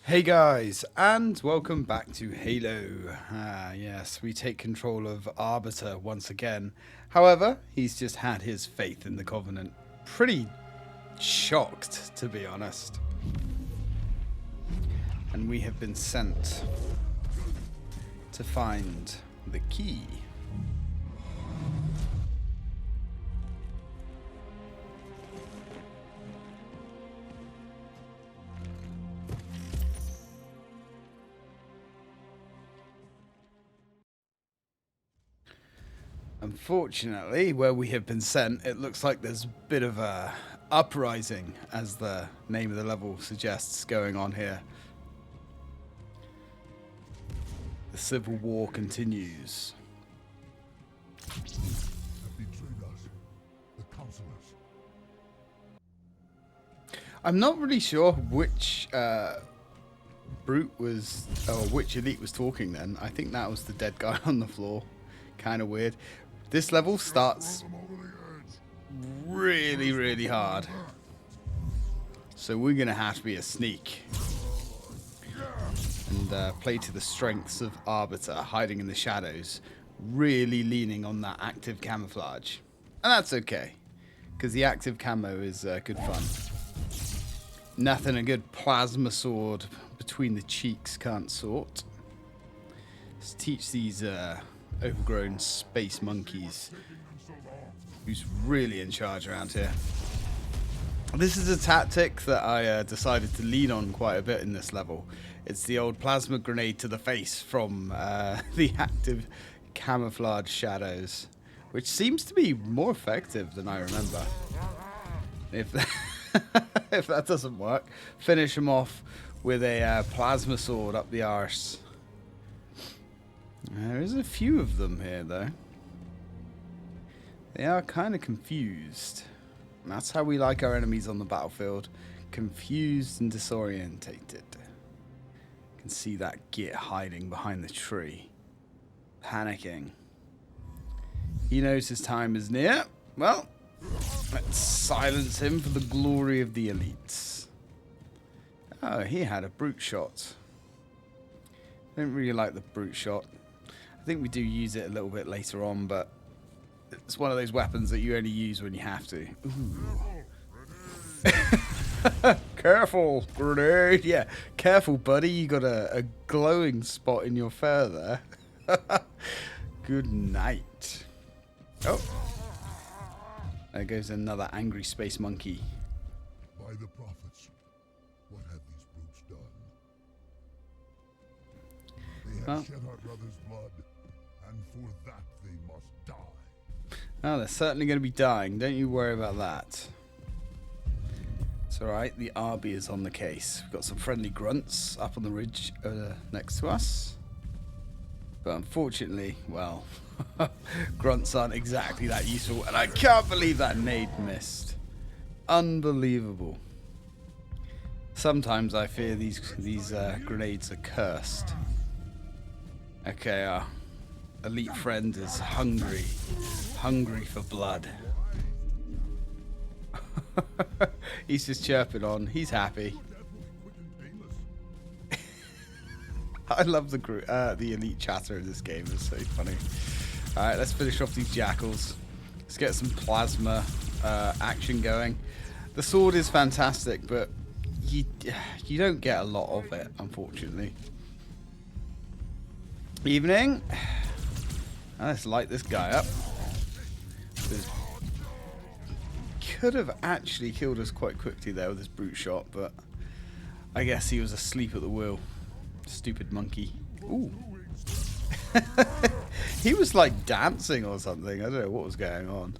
Hey guys, and welcome back to Halo. Yes, we take control of Arbiter once again. However, he's just had his faith in the Covenant pretty shocked, to be honest. And we have been sent to find the key. Unfortunately, where we have been sent, it looks like there's a bit of a uprising, as the name of the level suggests, going on here. The civil war continues. Have betrayed us, the counselors. I'm not really sure which brute was, or which elite was talking then. I think that was the dead guy on the floor. Kind of weird. This level starts really hard. So we're going to have to be a sneak. And play to the strengths of Arbiter, hiding in the shadows. Really leaning on that active camouflage. And that's okay. Because the active camo is good fun. Nothing a good plasma sword between the cheeks can't sort. Let's teach these overgrown space monkeys who's really in charge around here. This is a tactic that I decided to lean on quite a bit in this level. It's the old plasma grenade to the face from the active camouflage shadows, which seems to be more effective than I remember. If if that doesn't work, finish him off with a plasma sword up the arse. There is a few of them here, though. They are kind of confused. And that's how we like our enemies on the battlefield. Confused and disorientated. You can see that git hiding behind the tree. Panicking. He knows his time is near. Well, let's silence him for the glory of the elites. Oh, he had a brute shot. I don't really like the brute shot. I think we do use it a little bit later on, but it's one of those weapons that you only use when you have to. Ooh. Careful, grenade. Yeah, careful, buddy. You got a glowing spot in your fur there. Good night. Oh. There goes another angry space monkey. By the prophets, what have these brutes done? They have shed our brother's blood, and for that they must die. Oh, they're certainly going to be dying. Don't you worry about that. It's alright, the RB is on the case. We've got some friendly grunts up on the ridge next to us. But unfortunately, well, grunts aren't exactly that useful. And I can't believe that nade missed. Unbelievable. Sometimes I fear these grenades are cursed. Okay, our elite friend is hungry for blood. He's just chirping on. He's happy. I love the elite chatter in this game. It's so funny. All right, let's finish off these jackals. Let's get some plasma action going. The sword is fantastic, but you don't get a lot of it, unfortunately. Evening. Let's light this guy up. Could have actually killed us quite quickly there with his brute shot, but I guess he was asleep at the wheel. Stupid monkey. Ooh. He was like dancing or something. I don't know what was going on.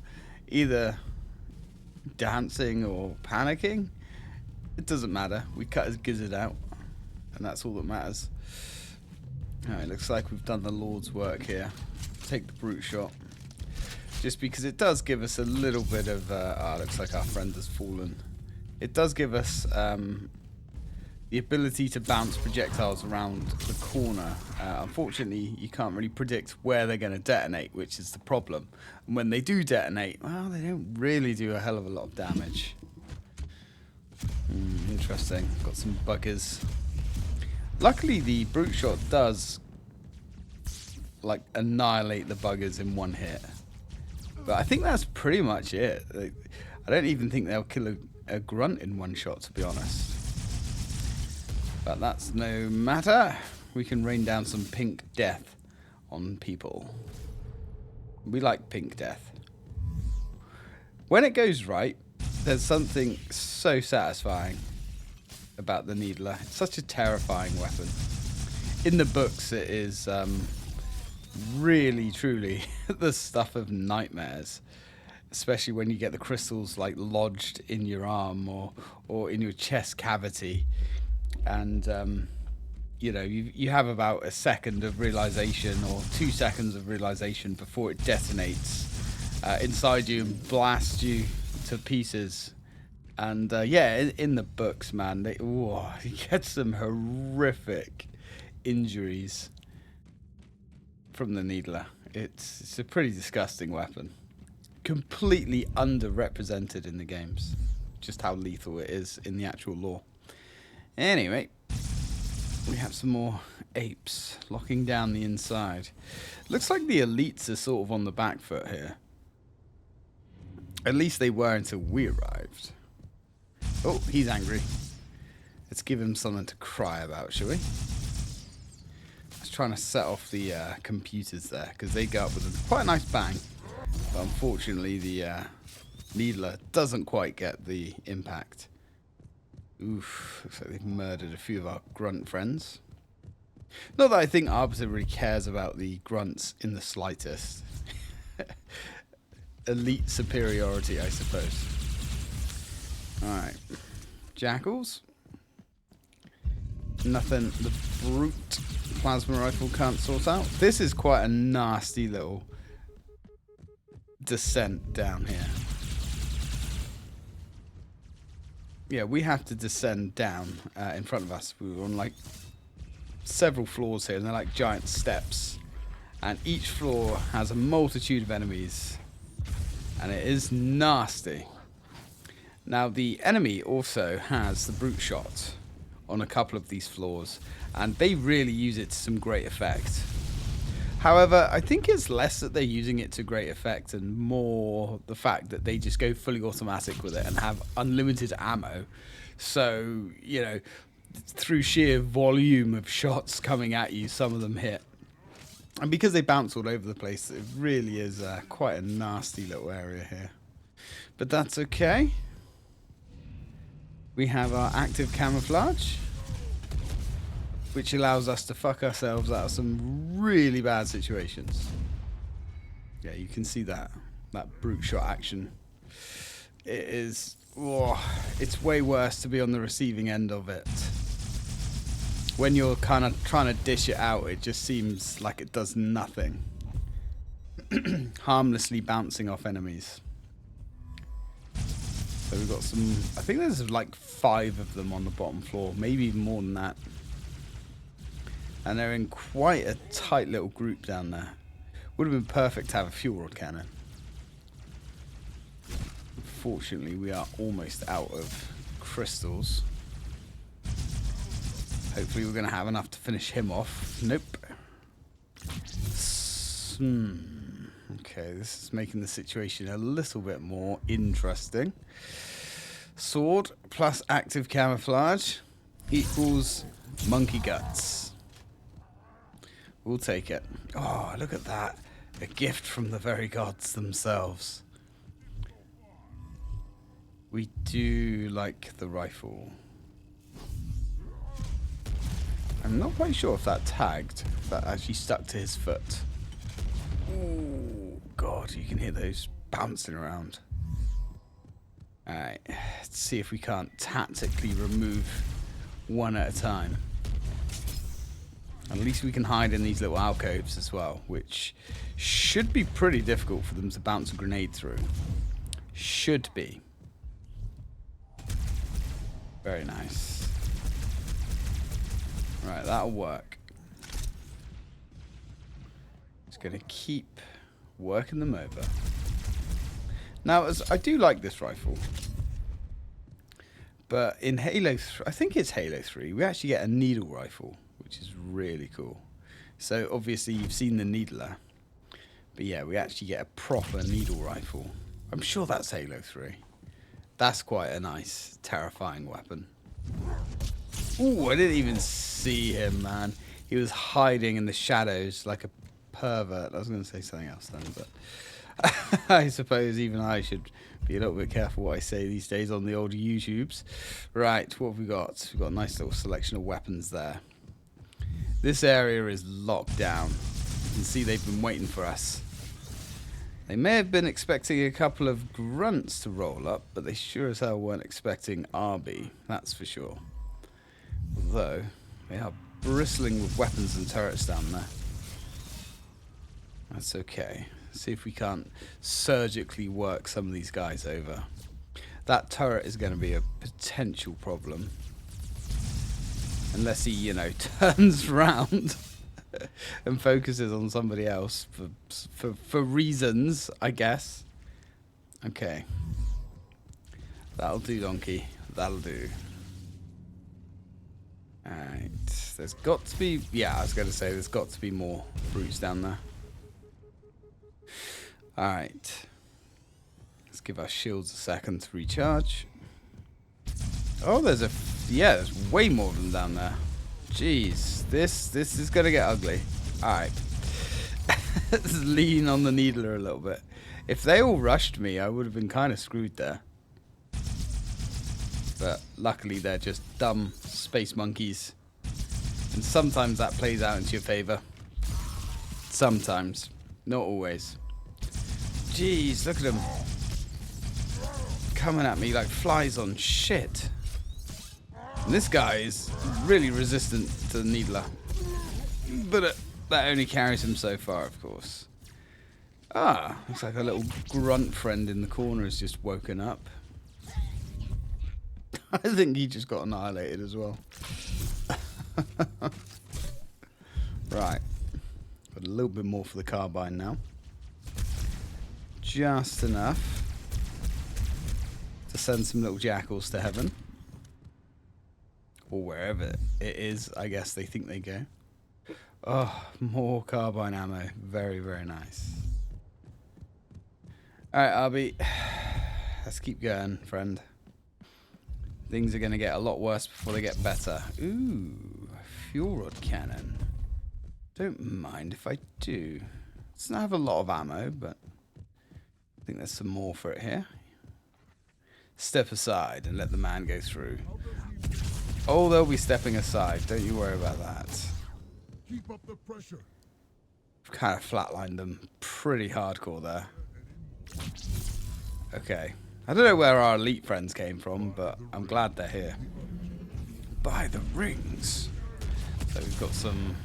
Either dancing or panicking. It doesn't matter. We cut his gizzard out, and that's all that matters. Alright, looks like we've done the Lord's work here. Take the brute shot. Just because it does give us a little bit of... looks like our friend has fallen. It does give us the ability to bounce projectiles around the corner. Unfortunately, you can't really predict where they're going to detonate, which is the problem. And when they do detonate, well, they don't really do a hell of a lot of damage. Interesting. Got some buggers. Luckily, the brute shot does like annihilate the buggers in one hit. But I think that's pretty much it. I don't even think they'll kill a grunt in one shot, to be honest. But that's no matter. We can rain down some pink death on people. We like pink death. When it goes right, there's something so satisfying about the Needler. It's such a terrifying weapon. In the books, it is really, truly the stuff of nightmares. Especially when you get the crystals like lodged in your arm or in your chest cavity. And, you know, you have about a second of realization or 2 seconds of realization before it detonates inside you and blasts you to pieces. And yeah, in the books, man, you get some horrific injuries from the Needler. It's a pretty disgusting weapon. Completely underrepresented in the games. Just how lethal it is in the actual lore. Anyway, we have some more apes locking down the inside. Looks like the elites are sort of on the back foot here. At least they were until we arrived. Oh, he's angry. Let's give him something to cry about, shall we? I was trying to set off the computers there, because they go up with quite a nice bang. But unfortunately, the Needler doesn't quite get the impact. Oof, looks like they've murdered a few of our grunt friends. Not that I think Arbiter really cares about the grunts in the slightest. Elite superiority, I suppose. Alright. Jackals. Nothing the brute plasma rifle can't sort out. This is quite a nasty little descent down here. Yeah, we have to descend down in front of us. We're on like several floors here, and they're like giant steps. And each floor has a multitude of enemies. And it is nasty. Now, the enemy also has the brute shot on a couple of these floors, and they really use it to some great effect. However, I think it's less that they're using it to great effect and more the fact that they just go fully automatic with it and have unlimited ammo. So, you know, through sheer volume of shots coming at you, some of them hit. And because they bounce all over the place, it really is quite a nasty little area here. But that's okay. We have our active camouflage, which allows us to fuck ourselves out of some really bad situations. Yeah, you can see that brute shot action. It is, it's way worse to be on the receiving end of it. When you're kind of trying to dish it out, it just seems like it does nothing. Harmlessly bouncing off enemies. So we've got some, I think there's like 5 of them on the bottom floor, maybe even more than that. And they're in quite a tight little group down there. Would have been perfect to have a fuel rod cannon. Unfortunately, we are almost out of crystals. Hopefully we're going to have enough to finish him off. Nope. Okay, this is making the situation a little bit more interesting. Sword plus active camouflage equals monkey guts. We'll take it. Oh, look at that. A gift from the very gods themselves. We do like the rifle. I'm not quite sure if that tagged, if that actually stuck to his foot. Ooh, God, you can hear those bouncing around. Alright, let's see if we can't tactically remove one at a time. At least we can hide in these little alcoves as well, which should be pretty difficult for them to bounce a grenade through. Should be. Very nice. Right, that'll work. Just going to keep working them over. Now, I do like this rifle. But in Halo 3, I think it's Halo 3, we actually get a needle rifle, which is really cool. So obviously you've seen the needler, but yeah, we actually get a proper needle rifle. I'm sure that's Halo 3. That's quite a nice, terrifying weapon. Ooh, I didn't even see him, man. He was hiding in the shadows like a pervert. I was going to say something else then, but I suppose even I should be a little bit careful what I say these days on the old YouTubes. Right, what have we got? We've got a nice little selection of weapons there. This area is locked down. You can see they've been waiting for us. They may have been expecting a couple of grunts to roll up, but they sure as hell weren't expecting RB, that's for sure. Although, they are bristling with weapons and turrets down there. That's okay. See if we can't surgically work some of these guys over. That turret is going to be a potential problem. Unless he, you know, turns round and focuses on somebody else for reasons, I guess. Okay. That'll do, donkey. That'll do. Alright. There's got to be... Yeah, I was going to say there's got to be more brutes down there. Alright. Let's give our shields a second to recharge. Oh, there's a... Yeah, there's way more of them down there. Jeez. This is going to get ugly. Alright. Let's lean on the needler a little bit. If they all rushed me, I would have been kind of screwed there. But luckily they're just dumb space monkeys. And sometimes that plays out into your favor. Sometimes. Not always. Jeez, look at them. Coming at me like flies on shit. And this guy is really resistant to the needler. But that only carries him so far, of course. Ah, looks like a little grunt friend in the corner has just woken up. I think he just got annihilated as well. Right. Got a little bit more for the carbine now. Just enough to send some little jackals to heaven. Or wherever it is, I guess they think they go. Oh, more carbine ammo. Very, very nice. Alright, Arby. Let's keep going, friend. Things are going to get a lot worse before they get better. Ooh, fuel rod cannon. Don't mind if I do. It doesn't have a lot of ammo, but I think there's some more for it here. Step aside and let the man go through. Oh, they'll be stepping aside. Don't you worry about that. Keep up the pressure. I've kind of flatlined them pretty hardcore there. Okay. I don't know where our elite friends came from, but I'm glad they're here. By the rings. So we've got some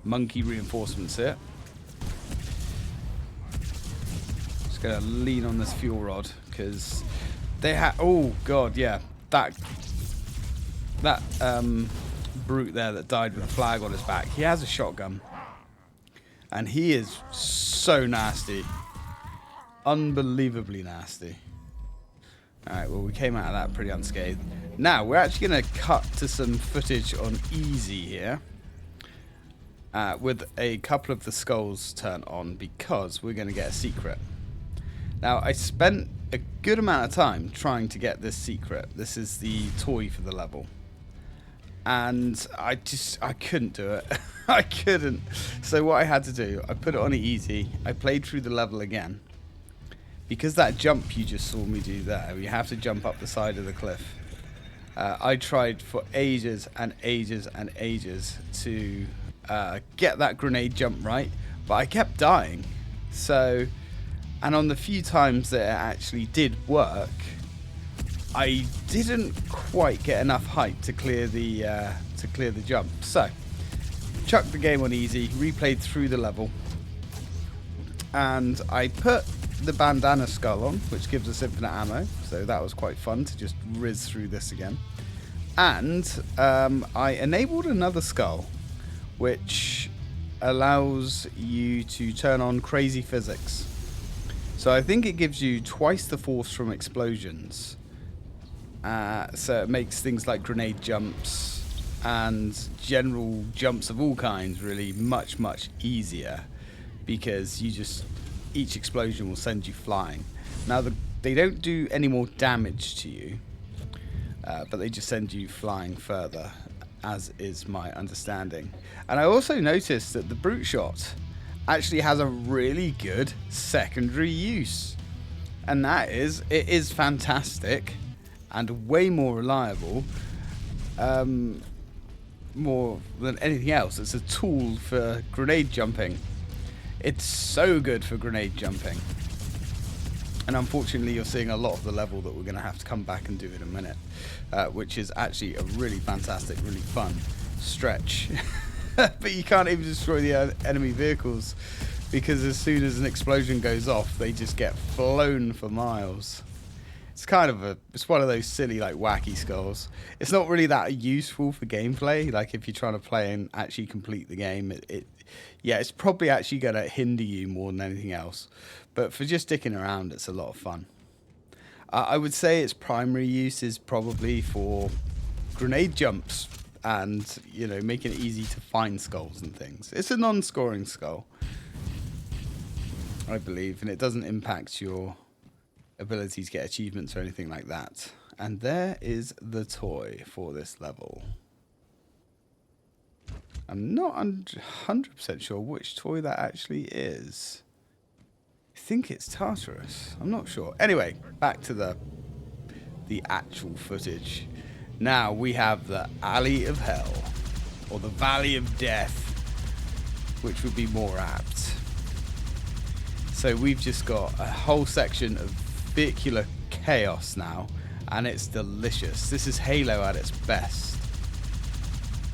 monkey reinforcements here. Just gonna lean on this fuel rod because they had. Oh god, yeah, that brute there that died with a flag on his back. He has a shotgun, and he is so nasty, unbelievably nasty. Alright, well, we came out of that pretty unscathed. Now, we're actually going to cut to some footage on easy here. With a couple of the skulls turned on because we're going to get a secret. Now, I spent a good amount of time trying to get this secret. This is the toy for the level. And I couldn't do it. I couldn't. So what I had to do, I put it on easy. I played through the level again. Because that jump you just saw me do there, you have to jump up the side of the cliff. I tried for ages and ages and ages to get that grenade jump right, but I kept dying. So, and on the few times that it actually did work, I didn't quite get enough height to clear the jump. So, chucked the game on easy, replayed through the level, and I put the bandana skull on, which gives us infinite ammo, so that was quite fun to just whiz through this again. And I enabled another skull, which allows you to turn on crazy physics. So I think it gives you twice the force from explosions. So it makes things like grenade jumps and general jumps of all kinds really much easier, because each explosion will send you flying. Now they don't do any more damage to you, but they just send you flying further, as is my understanding. And I also noticed that the brute shot actually has a really good secondary use, and that is, it is fantastic and way more reliable, more than anything else. It's a tool for grenade jumping. It's so good for grenade jumping. And unfortunately, you're seeing a lot of the level that we're going to have to come back and do in a minute, which is actually a really fantastic, really fun stretch. But you can't even destroy the enemy vehicles, because as soon as an explosion goes off, they just get flown for miles. It's kind of it's one of those silly, like, wacky skulls. It's not really that useful for gameplay. Like, if you're trying to play and actually complete the game, yeah, it's probably actually going to hinder you more than anything else. But for just sticking around, it's a lot of fun. I would say its primary use is probably for grenade jumps and, you know, making it easy to find skulls and things. It's a non-scoring skull, I believe, and it doesn't impact your ability to get achievements or anything like that. And there is the toy for this level. I'm not 100% sure which toy that actually is. I think it's Tartarus. I'm not sure. Anyway, back to the actual footage. Now we have the Alley of Hell, or the Valley of Death, which would be more apt. So we've just got a whole section of vehicular chaos now, and it's delicious. This is Halo at its best.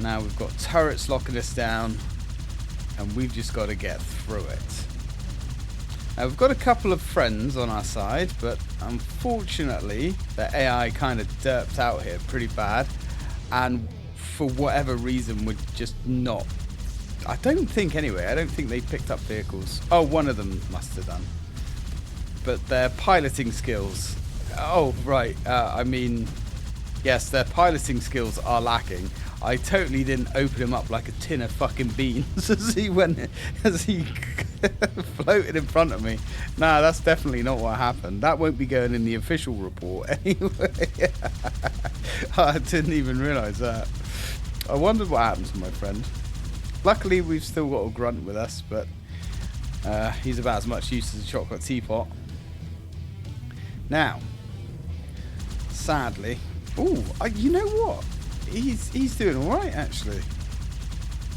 Now we've got turrets locking us down, and we've just got to get through it. Now we've got a couple of friends on our side, but unfortunately the AI kind of derped out here pretty bad, and for whatever reason we're just not. I don't think they picked up vehicles. Oh, one of them must have done. But their piloting skills, oh right, I mean, yes, their piloting skills are lacking. I totally didn't open him up like a tin of fucking beans as he floated in front of me. Nah, that's definitely not what happened. That won't be going in the official report anyway. I didn't even realise that. I wondered what happened to my friend. Luckily, we've still got a grunt with us, but he's about as much use as a chocolate teapot. Now, sadly, you know what? He's doing all right, actually.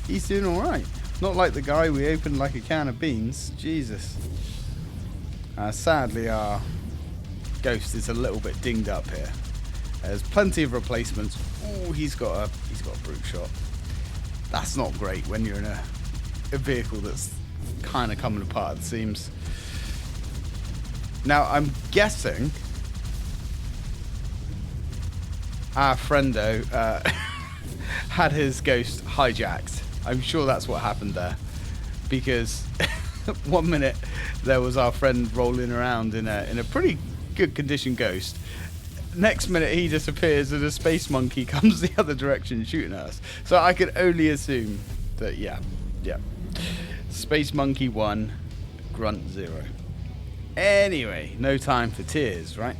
He's doing all right. Not like the guy we opened like a can of beans. Jesus. Sadly, our ghost is a little bit dinged up here. There's plenty of replacements. Oh, he's got a brute shot. That's not great when you're in a vehicle that's kind of coming apart, it seems. Now, I'm guessing our friendo had his ghost hijacked. I'm sure that's what happened there, because 1 minute there was our friend rolling around in a pretty good condition ghost. Next minute he disappears and a space monkey comes the other direction shooting at us. So I could only assume that, yeah. Space monkey 1, grunt 0. Anyway, no time for tears, right?